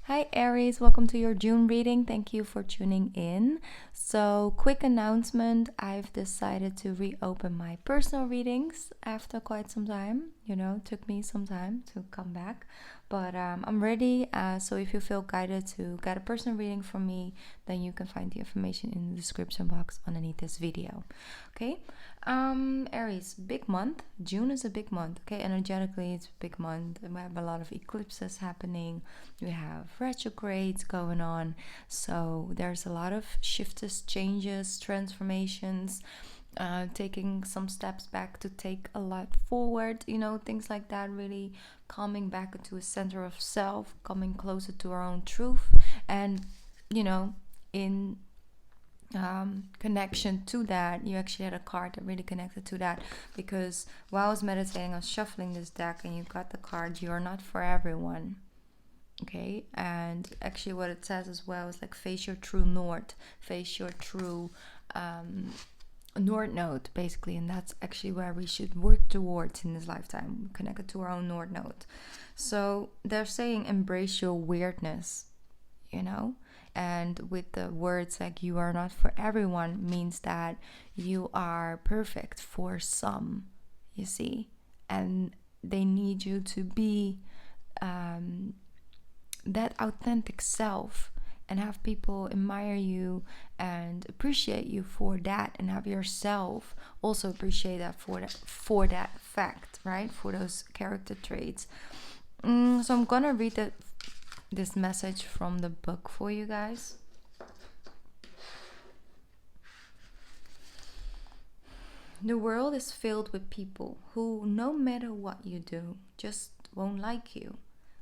Hi Aries, welcome to your June reading. Thank you for tuning in. So, quick announcement, I've decided to reopen my personal readings after quite some time. Took me some time to come back, but I'm ready. So if you feel guided to get a personal reading from me, then you can find the information in the description box underneath this video. Okay. Aries, big month. June is a big month. Okay, energetically it's a big month. We have a lot of eclipses happening. We have retrogrades going on. So there's a lot of shifts, changes, transformations, taking some steps back to take a lot forward, things like that, really coming back into a center of self, coming closer to our own truth, and in connection to that, you actually had a card that really connected to that, because while I was meditating, I was shuffling this deck and you got the card, "You are not for everyone." Okay, and actually what it says as well is like, face your true north, face your true north node, basically, and that's actually where we should work towards in this lifetime, connected to our own north node. So they're saying embrace your weirdness, and with the words like "you are not for everyone" means that you are perfect for some, you see, and they need you to be that authentic self and have people admire you and appreciate you for that, and have yourself also appreciate that for that fact, right? For those character traits. So I'm gonna read this message from the book for you guys. The world is filled with people who, no matter what you do, just won't like you.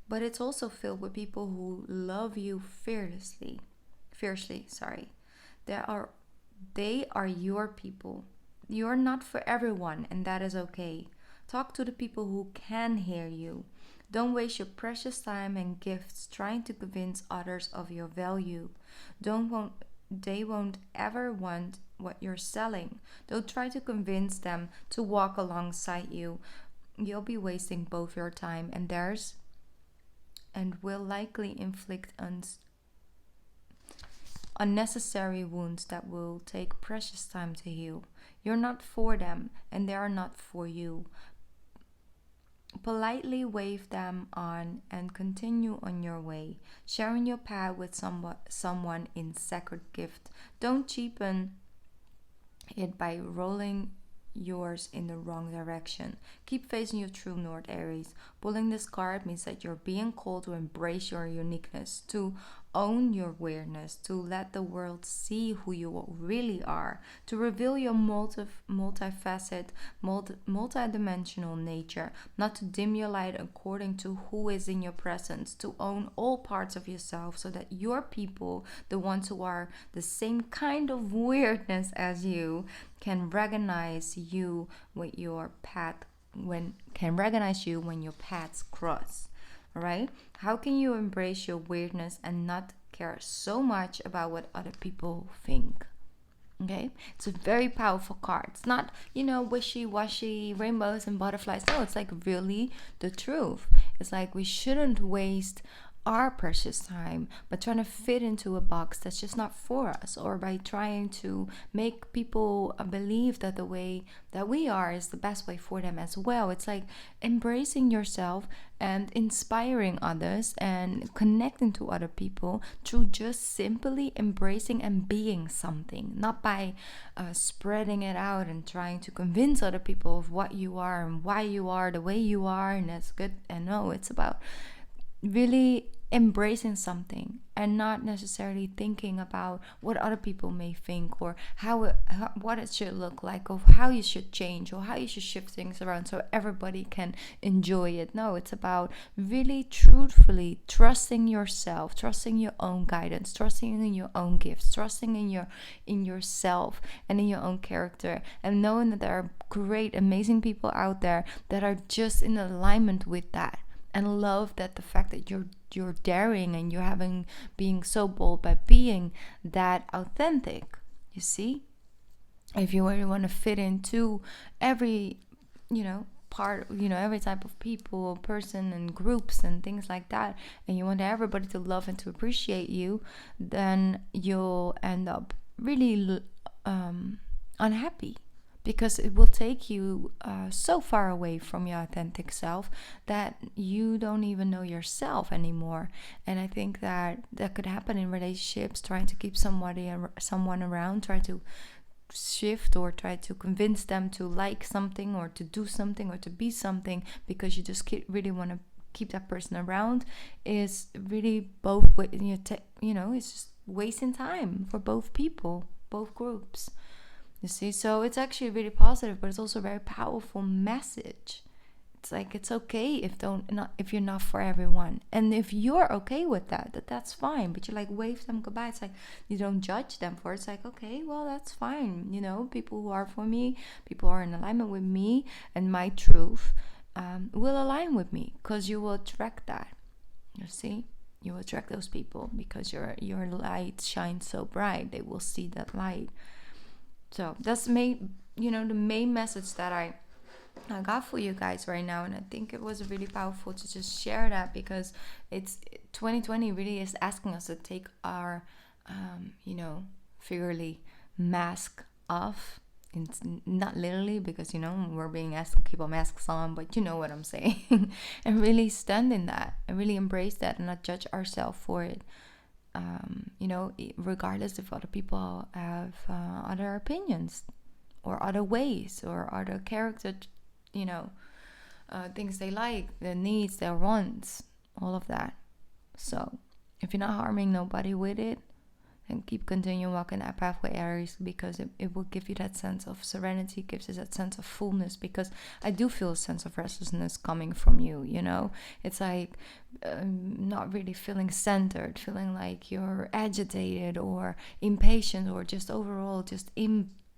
But it's also filled with people who love you fiercely. They are your people. You're not for everyone, and that is okay. Talk to the people who can hear you. Don't waste your precious time and gifts trying to convince others of your value. They won't ever want what you're selling. Don't try to convince them to walk alongside you. You'll be wasting both your time and theirs, and will likely inflict unnecessary wounds that will take precious time to heal. You're not for them, and they are not for you. Politely wave them on and continue on your way, sharing your path with someone in sacred gift. Don't cheapen it by rolling yours in the wrong direction. Keep facing your true north, Aries. Pulling this card means that you're being called to embrace your uniqueness, to own your weirdness, to let the world see who you really are, to reveal your multifaceted, multidimensional nature, not to dim your light according to who is in your presence, to own all parts of yourself so that your people, the ones who are the same kind of weirdness as you, can recognize you when your paths cross. All right? How can you embrace your weirdness and not care so much about what other people think? Okay, it's a very powerful card. It's not, wishy-washy rainbows and butterflies. No, it's like really the truth. It's like we shouldn't waste our precious time by trying to fit into a box that's just not for us, or by trying to make people believe that the way that we are is the best way for them as well. It's like embracing yourself and inspiring others and connecting to other people through just simply embracing and being something, not by spreading it out and trying to convince other people of what you are and why you are the way you are, and that's good. And no, it's about really embracing something and not necessarily thinking about what other people may think, or what it should look like, or how you should change, or how you should shift things around so everybody can enjoy it. No, it's about really truthfully trusting yourself, trusting your own guidance, trusting in your own gifts, trusting in yourself and in your own character, and knowing that there are great, amazing people out there that are just in alignment with that. And love that the fact that you're daring and you're being so bold by being that authentic. You see, if you really want to fit into every part, every type of people, person, and groups and things like that, and you want everybody to love and to appreciate you, then you'll end up really unhappy, because it will take you so far away from your authentic self that you don't even know yourself anymore. And I think that could happen in relationships, trying to keep someone around, try to shift or try to convince them to like something or to do something or to be something, because you just really want to keep that person around, is really it's just wasting time for both people, both groups. You see, so it's actually really positive, but it's also a very powerful message. It's like, it's okay if you're not for everyone, and if you're okay with that's fine. But you like wave them goodbye. It's like you don't judge them for it. It's like, okay, well, that's fine. People who are for me, people who are in alignment with me and my truth, will align with me, because you will attract that. You see, you will attract those people because your light shines so bright. They will see that light. So that's the main message that I got for you guys right now. And I think it was really powerful to just share that, because it's 2020 really is asking us to take our, figuratively mask off. It's not literally, because, we're being asked to keep our masks on, but you know what I'm saying. And really stand in that and really embrace that and not judge ourselves for it. Regardless if other people have other opinions or other ways or other character, things they like, their needs, their wants, all of that. So if you're not harming nobody with it, then continue walking that pathway, Aries, because it will give you that sense of serenity, gives you that sense of fullness, because I do feel a sense of restlessness coming from you, It's like not really feeling centered, feeling like you're agitated or impatient or just overall just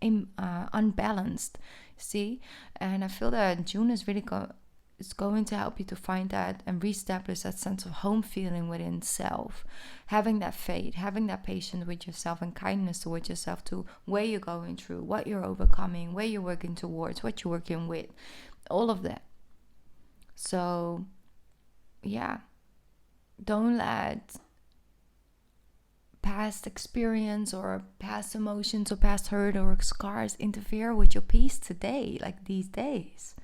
unbalanced, see? And I feel that June is really it's going to help you to find that and reestablish that sense of home feeling within self, having that faith, having that patience with yourself and kindness towards yourself, to where you're going through, what you're overcoming, where you're working towards, what you're working with, all of that. So yeah, don't let past experience or past emotions or past hurt or scars interfere with your peace today, like these days.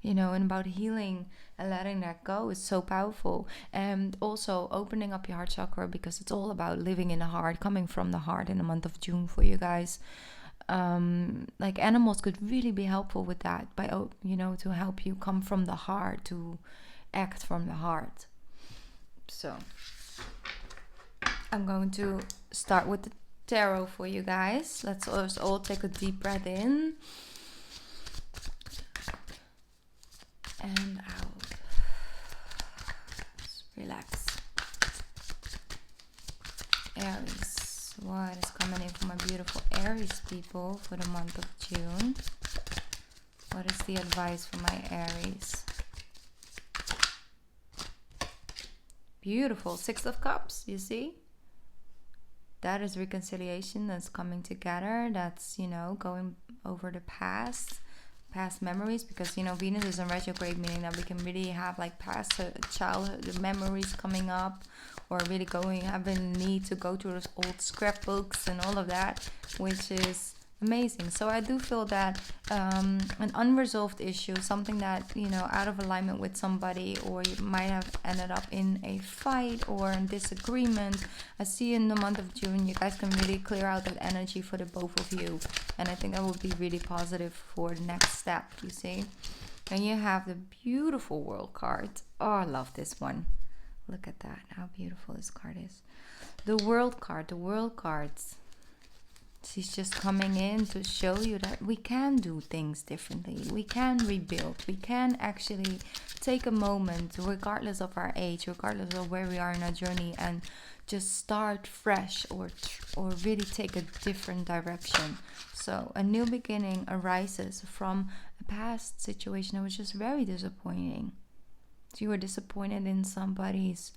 And about healing and letting that go is so powerful. And also opening up your heart chakra, because it's all about living in the heart, coming from the heart in the month of June for you guys. Like animals could really be helpful with that, by to help you come from the heart, to act from the heart. So I'm going to start with the tarot for you guys. Let's all take a deep breath in and out. Just relax. Aries, what is coming in for my beautiful Aries people for the month of June? What is the advice for my Aries? Beautiful. 6 of Cups, you see? That is reconciliation, that's coming together. That's, going over the past memories, because Venus is in retrograde, meaning that we can really have like past childhood memories coming up, or really having need to go through those old scrapbooks and all of that, which is amazing. So I do feel that an unresolved issue, something that out of alignment with somebody, or you might have ended up in a fight or in disagreement, I see in the month of June you guys can really clear out that energy for the both of you, and I think that would be really positive for the next step, you see. And you have the beautiful World card. Oh, I love this one. Look at that, how beautiful this card is. The World card, the World cards. She's just coming in to show you that we can do things differently. We can rebuild. We can actually take a moment, regardless of our age, regardless of where we are in our journey, and just start fresh, or really take a different direction. So a new beginning arises from a past situation that was just very disappointing. So you were disappointed in somebody's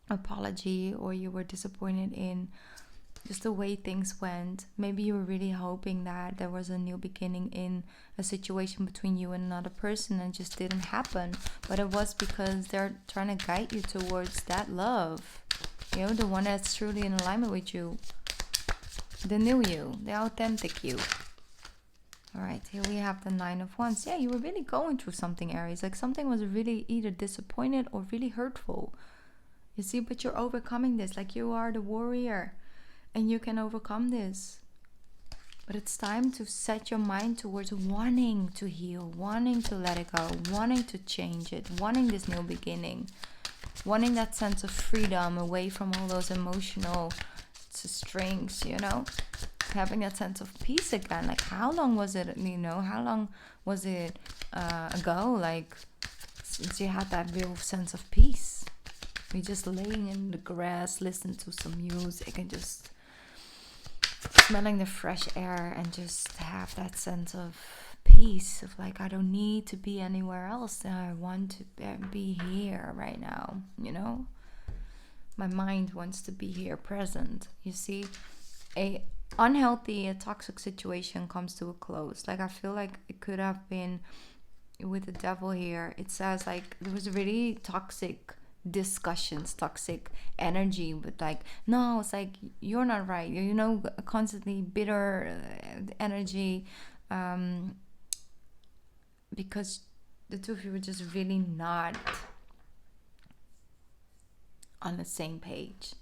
apology, or you were disappointed in just the way things went. Maybe you were really hoping that there was a new beginning in a situation between you and another person, and it just didn't happen. But it was because they're trying to guide you towards that love. You know, the one that's truly in alignment with you. The new you, the authentic you. Alright, here we have the Nine of Wands. Yeah, you were really going through something, Aries. Like something was really either disappointed or really hurtful. You see, but you're overcoming this. Like you are the warrior. And you can overcome this. But it's time to set your mind towards wanting to heal, wanting to let it go, wanting to change it, wanting this new beginning, wanting that sense of freedom away from all those emotional strings, you know, having that sense of peace again. Like how long was it, you know, how long was it ago, like since you had that real sense of peace? You're just laying in the grass, listening to some music and just smelling the fresh air and just have that sense of peace of like, I don't need to be anywhere else. I want to be here right now, you know. My mind wants to be here present. You see, a toxic situation comes to a close. Like I feel like it could have been with the devil here. It says like there was really toxic discussions, toxic energy, but like no, it's like you're not right, you know, constantly bitter energy, because the two of you were just really not on the same page.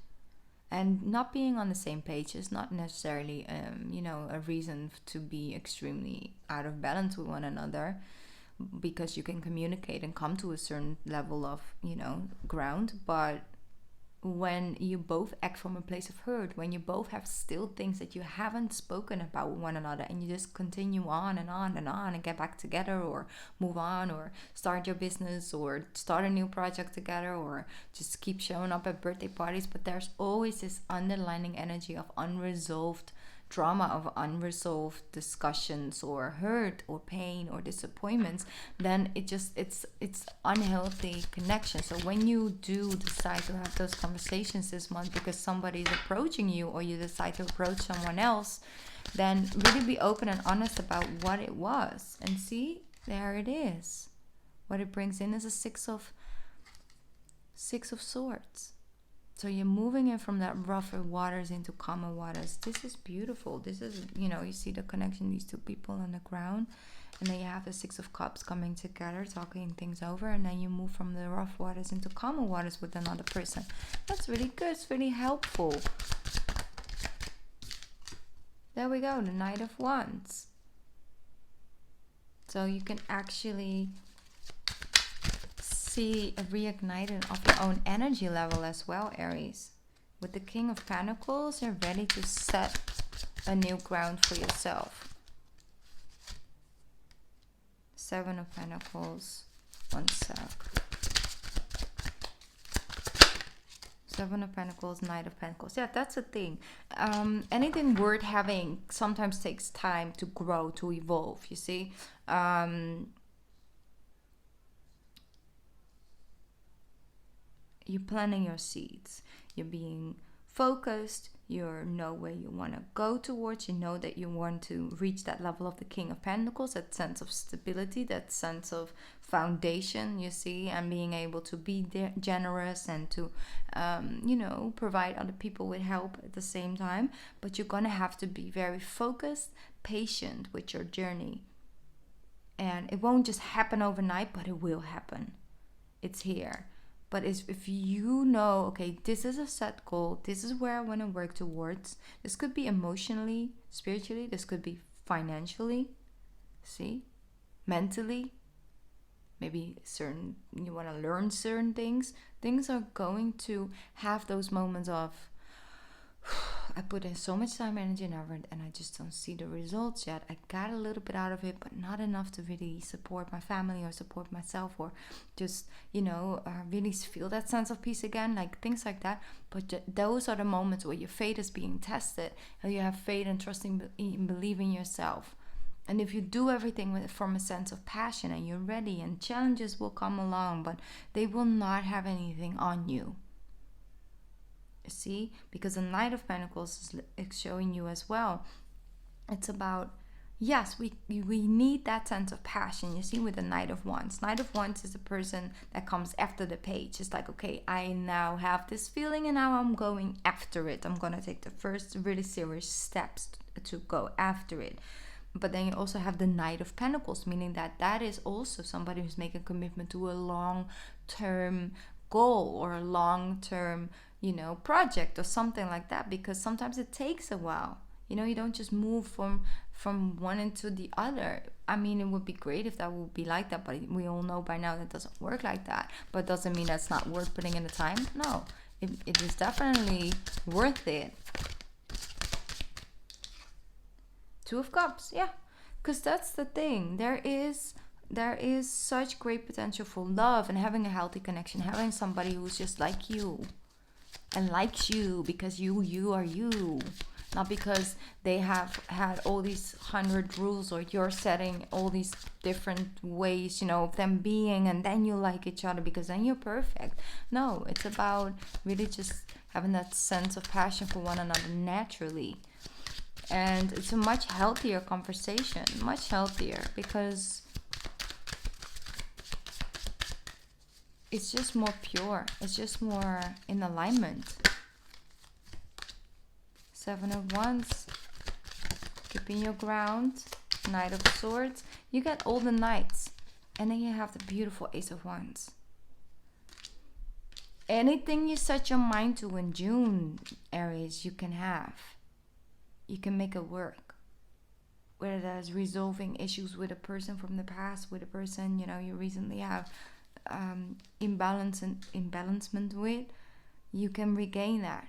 And not being on the same page is not necessarily you know, a reason to be extremely out of balance with one another, because you can communicate and come to a certain level of, you know, ground. But when you both act from a place of hurt, when you both have still things that you haven't spoken about with one another, and you just continue on and on and on and get back together, or move on, or start your business, or start a new project together, or just keep showing up at birthday parties, but there's always this underlining energy of unresolved drama, of unresolved discussions, or hurt, or pain, or disappointments, then it's unhealthy connection. So when you do decide to have those conversations this month because somebody is approaching you, or you decide to approach someone else, then really be open and honest about what it was. And see, there it is. What it brings in is a six of swords. So you're moving in from that rougher waters into calmer waters. This is beautiful. This is, you know, you see the connection, these two people on the ground. And then you have the Six of Cups coming together, talking things over. And then you move from the rough waters into calmer waters with another person. That's really good. It's really helpful. There we go. The Knight of Wands. So you can actually see a reigniting of your own energy level as well, Aries. With the King of Pentacles, you're ready to set a new ground for yourself. Seven of Pentacles. One sec. Seven of Pentacles, Knight of Pentacles. Yeah, that's the thing. Anything worth having sometimes takes time to grow, to evolve, you see. You're planting your seeds. You're being focused. You know where you want to go towards. You know that you want to reach that level of the King of Pentacles, that sense of stability, that sense of foundation, you see, and being able to be generous and to, you know, provide other people with help at the same time. But you're going to have to be very focused, patient with your journey. And it won't just happen overnight, but it will happen. It's here. But if you know, okay, this is a set goal, this is where I want to work towards. This could be emotionally, spiritually, this could be financially, see, mentally. Maybe you want to learn certain things. Things are going to have those moments of, I put in so much time, energy, and effort, and I just don't see the results yet. I got a little bit out of it, but not enough to really support my family or support myself, or just, you know, really feel that sense of peace again, like things like that. But those are the moments where your faith is being tested, and you have faith and trusting in believing yourself. And if you do everything from a sense of passion, and you're ready, and challenges will come along, but they will not have anything on you. You see, because the Knight of Pentacles is showing you as well. It's about, yes, we need that sense of passion. You see, with the Knight of Wands. Knight of Wands is a person that comes after the page. It's like, okay, I now have this feeling and now I'm going after it. I'm going to take the first really serious steps to go after it. But then you also have the Knight of Pentacles, meaning that is also somebody who's making a commitment to a long-term goal or a long-term, project or something like that, because sometimes it takes a while. You don't just move from one into the other. I mean, it would be great if that would be like that, but we all know by now that doesn't work like that. But it doesn't mean that's not worth putting in the time. No, it is definitely worth it. Two of Cups, yeah, because that's the thing. There is such great potential for love and having a healthy connection, having somebody who's just like you and likes you because you are you, not because they have had all these 100 rules or you're setting all these different ways, of them being, and then you like each other because then you're perfect. No, it's about really just having that sense of passion for one another naturally. And it's a much healthier conversation, much healthier, because it's just more pure. It's just more in alignment. Seven of Wands, keeping your ground. Knight of Swords. You get all the Knights. And then you have the beautiful Ace of Wands. Anything you set your mind to in June, Aries, you can have. You can make it work. Whether that's resolving issues with a person from the past, with a person you recently have imbalancement with, you can regain that.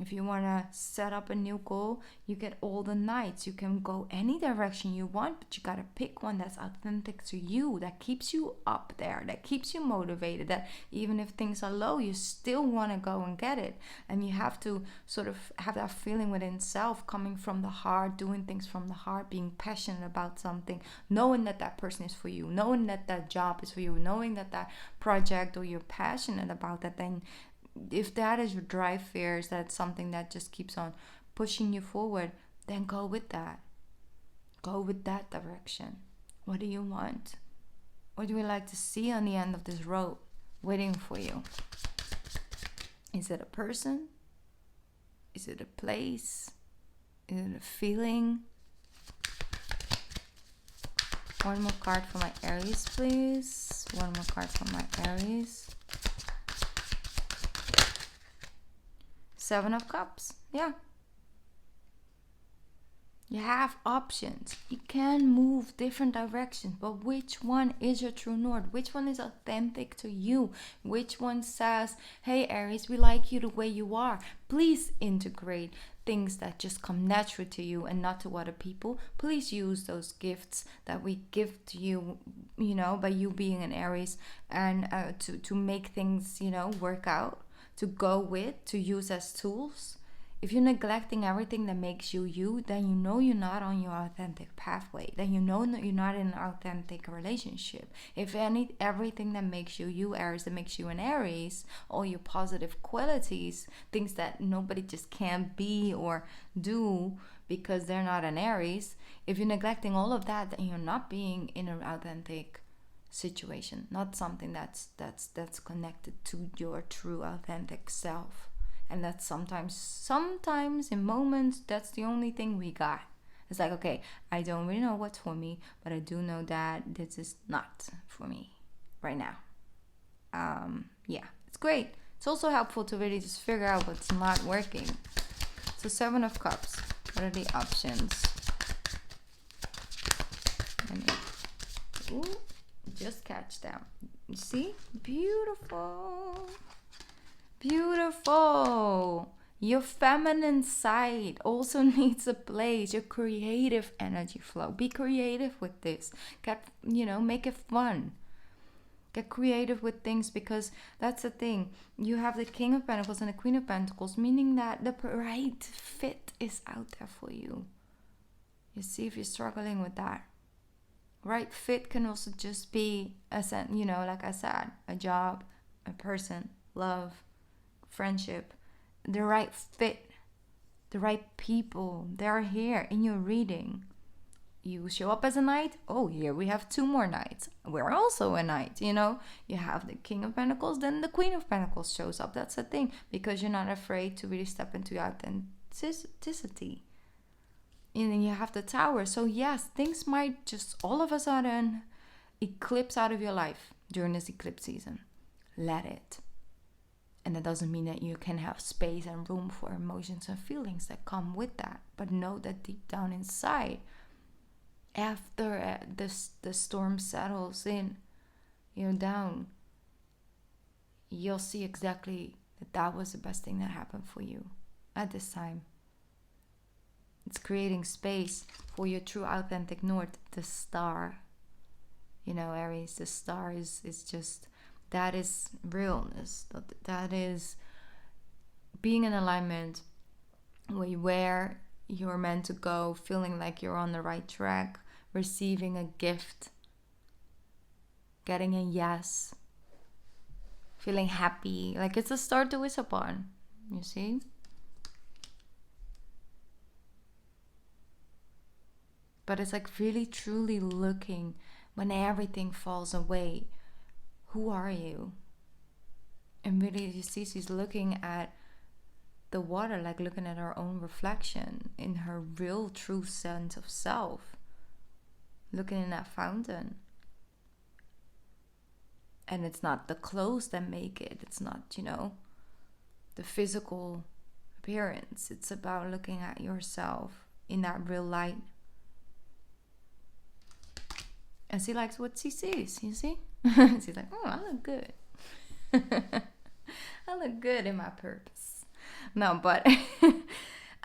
If you want to set up a new goal, you get all the Knights. You can go any direction you want, but you got to pick one that's authentic to you, that keeps you up there, that keeps you motivated, that even if things are low, you still want to go and get it. And you have to sort of have that feeling within self, coming from the heart, doing things from the heart, being passionate about something, knowing that that person is for you, knowing that that job is for you, knowing that that project or you're passionate about that. Then if that is your drive fears, that's something that just keeps on pushing you forward, then go with that. Go with that direction. What do you want? What do you like to see on the end of this road waiting for you? Is it a person? Is it a place? Is it a feeling? One more card for my Aries, please. One more card for my Aries. Seven of Cups. Yeah. You have options. You can move different directions, but which one is your true north? Which one is authentic to you? Which one says, hey Aries, we like you the way you are. Please integrate things that just come natural to you and not to other people. Please use those gifts that we give to you, by you being an Aries, and to make things, work out, to go with, to use as tools. If you're neglecting everything that makes you you, then you're not on your authentic pathway. Then that you're not in an authentic relationship. If everything that makes you you, Aries, that makes you an Aries, all your positive qualities, things that nobody just can't be or do because they're not an Aries, if you're neglecting all of that, then you're not being in an authentic situation, not something that's connected to your true authentic self. And that's sometimes in moments, that's the only thing we got. It's like, okay, I don't really know what's for me, but I do know that this is not for me right now. Yeah, it's great. It's also helpful to really just figure out what's not working. So Seven of Cups, what are the options? Just catch them. You see? Beautiful. Beautiful. Your feminine side also needs a place. Your creative energy flow. Be creative with this. Make it fun. Get creative with things, because that's the thing. You have the King of Pentacles and the Queen of Pentacles, meaning that the right fit is out there for you. You see, if you're struggling with that. Right fit can also just be, like I said, a job, a person, love, friendship, the right fit, the right people. They're here in your reading. You show up as a knight. Oh, here we have 2 more knights. We're also a knight, you know. You have the King of Pentacles, then the Queen of Pentacles shows up. That's the thing, because you're not afraid to really step into your authenticity. And then you have the Tower. So yes, things might just all of a sudden eclipse out of your life during this eclipse season. Let it. And that doesn't mean that you can have space and room for emotions and feelings that come with that. But know that deep down inside, after the storm settles in, down, you'll see exactly that was the best thing that happened for you at this time. It's creating space for your true authentic north, the star. Aries, the star is just, that is realness. That is being in alignment where you're meant to go, feeling like you're on the right track, receiving a gift, getting a yes, feeling happy. Like it's a star to wish upon, you see? But it's like really truly looking, when everything falls away, who are you? And really you see she's looking at the water, like looking at her own reflection in her real true sense of self, looking in that fountain. And it's not the clothes that make it, it's not the physical appearance. It's about looking at yourself in that real light. And she likes what she sees, you see? She's like, oh, I look good. I look good in my purpose. No, but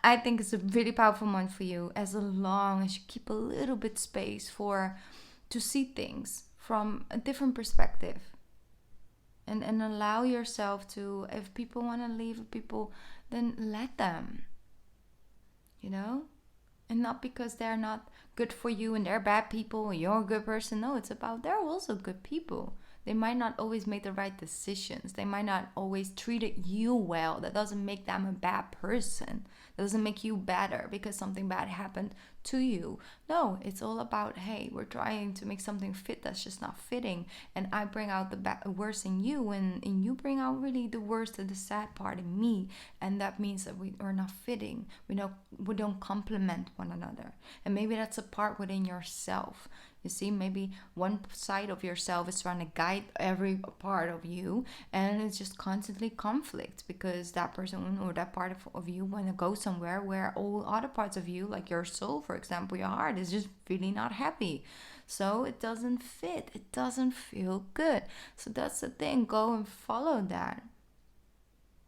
I think it's a really powerful month for you, as long as you keep a little bit space to see things from a different perspective. And allow yourself to, if people want to leave people, then let them. And not because they're not good for you and they're bad people or you're a good person. No, it's about they're also good people. They might not always make the right decisions. They might not always treat you well. That doesn't make them a bad person. That doesn't make you better because something bad happened to you. No, it's all about, hey, we're trying to make something fit that's just not fitting. And I bring out the worst in you, and you bring out really the worst and the sad part in me. And that means that we are not fitting. We don't complement one another. And maybe that's a part within yourself. You see, maybe one side of yourself is trying to guide every part of you, and it's just constantly conflict because that person or that part of you want to go somewhere where all other parts of you, like your soul, for example, your heart, is just really not happy. So it doesn't fit. It doesn't feel good. So that's the thing. Go and follow that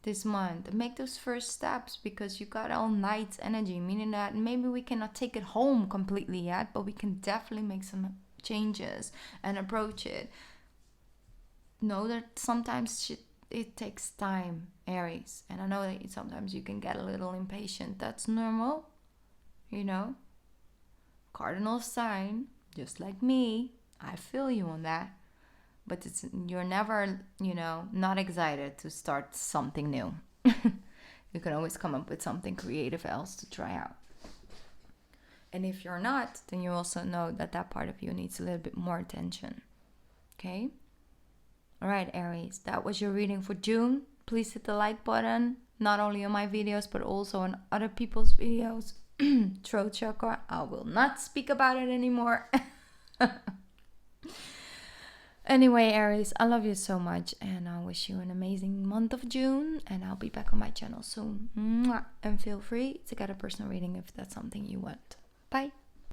this month and make those first steps, because you got all night's energy, meaning that maybe we cannot take it home completely yet, but we can definitely make some changes and approach it. Know that sometimes it takes time, Aries, and I know that sometimes you can get a little impatient. That's normal, cardinal sign, just like me. I feel you on that. But you're never, not excited to start something new. You can always come up with something creative else to try out. And if you're not, then you also know that part of you needs a little bit more attention. Okay? All right, Aries, that was your reading for June. Please hit the like button, not only on my videos, but also on other people's videos. Throat chakra, I will not speak about it anymore. Anyway, Aries, I love you so much, and I wish you an amazing month of June, and I'll be back on my channel soon. Mwah. And feel free to get a personal reading if that's something you want. Bye.